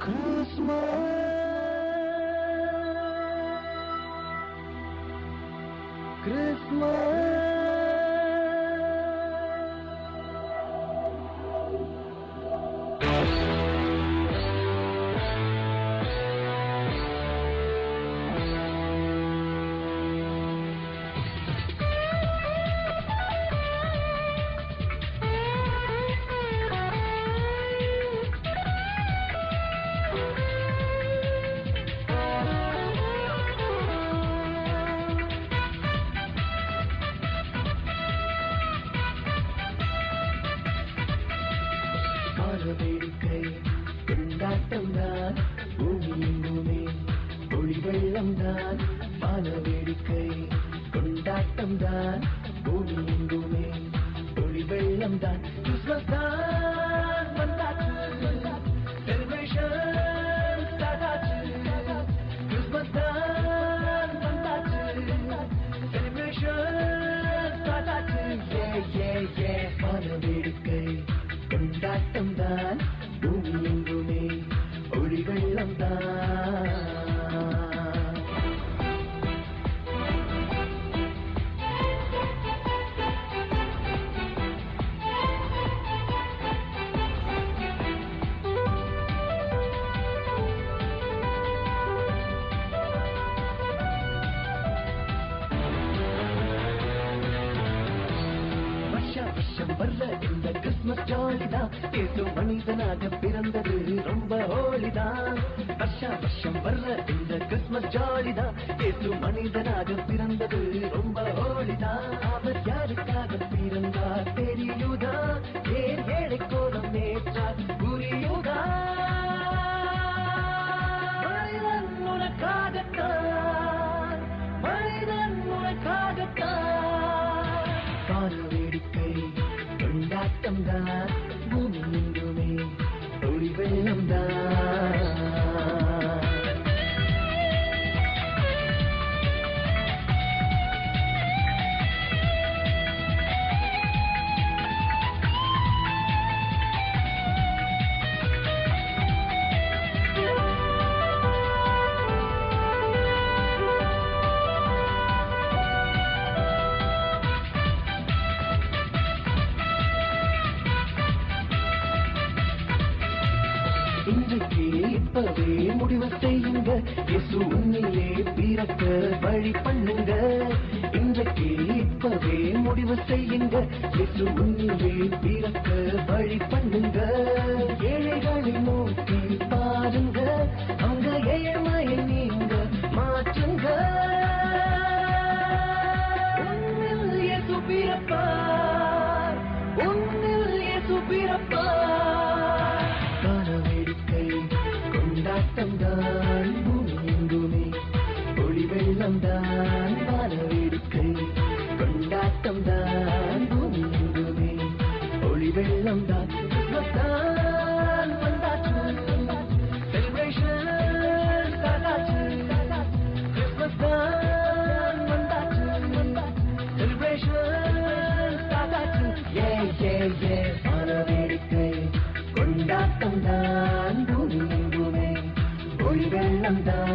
Christmas, Christmas. வேடிக்கை கொண்டாட்டம் தான் பூமி எங்குமே ஒளி வெள்ளம் தான் வான வேடிக்கை கொண்டாட்டம் தான் பூமி எங்குமே ஒளி வெள்ளம் தான் கிறிஸ்மஸ் தான் வந்தாச்சு செலிப்ரேஷன் ஸ்டார்ட் ஆச்சு கிறிஸ்மஸ் தான் வந்தாச்சு செலிப்ரேஷன் ஸ்டார்ட் ஆச்சு ஏ ஏ ஏ வான வேடிக்கை கொண்டாட்டம் தான் பூமி எங்குமே ஒளி வெள்ளம் தான் வருஷம் வர்ற இந்த கிறிஸ்மஸ் ஜாலிதான் ஏசு மனிதனாக பிறந்தது ரொம்ப ஹோலிதான் வருஷம் வர்ற இந்த கிறிஸ்மஸ் ஜாலிதான் ஏசு மனிதனாக பிறந்தது ரொம்ப ஹோலிதான் அவர் யாருக்காக பிறந்தார் தெரியுதா ஏன் ஏழை கோலம் நேற்றார் புரியுதா மனிதன் உனக்காகத்தான் மனிதன் உனக்காகத்தான் கால வேடிக்கை கொண்டாட்டம் தான் பூமி எங்குமே ஒளி வெள்ளம் தான் இன்றைக்கு இப்பவே முடிவு செய்யுங்க இயேசு உன்னிலே பிறக்க வழி பண்ணுங்க இன்றைக்கு இப்பவே முடிவு செய்யுங்க இயேசு உன்னிலே பிறக்க வழி பண்ணுங்க ஏழைகளை நோக்கி பாருங்க அவங்க ஏழ்மையை நீங்க மாற்றுங்க உன்னில் இயேசு பிறப்பார் உன்னில் இயேசு பிறப்பார் வேடிக்கை கொண்டாட்டம் தான் பூமி எங்குமே ஒளி வெள்ளம் தான் வான வேடிக்கை கொண்டாட்டம் தான் பூமி எங்குமே ஒளி வெள்ளம் தான் கிறிஸ்மஸ் தான் வந்தாச்சு செலிப்ரேஷன் ஸ்டார்ட் ஆச்சு கிறிஸ்மஸ் தான் வந்தாச்சு செலிப்ரேஷன் ஸ்டார்ட் ஆச்சு ஏ ஏ ஏ வான வேடிக்கை கொண்டாட்டம் தான் பூமி எங்குமே ஒளி வெள்ளம் தான்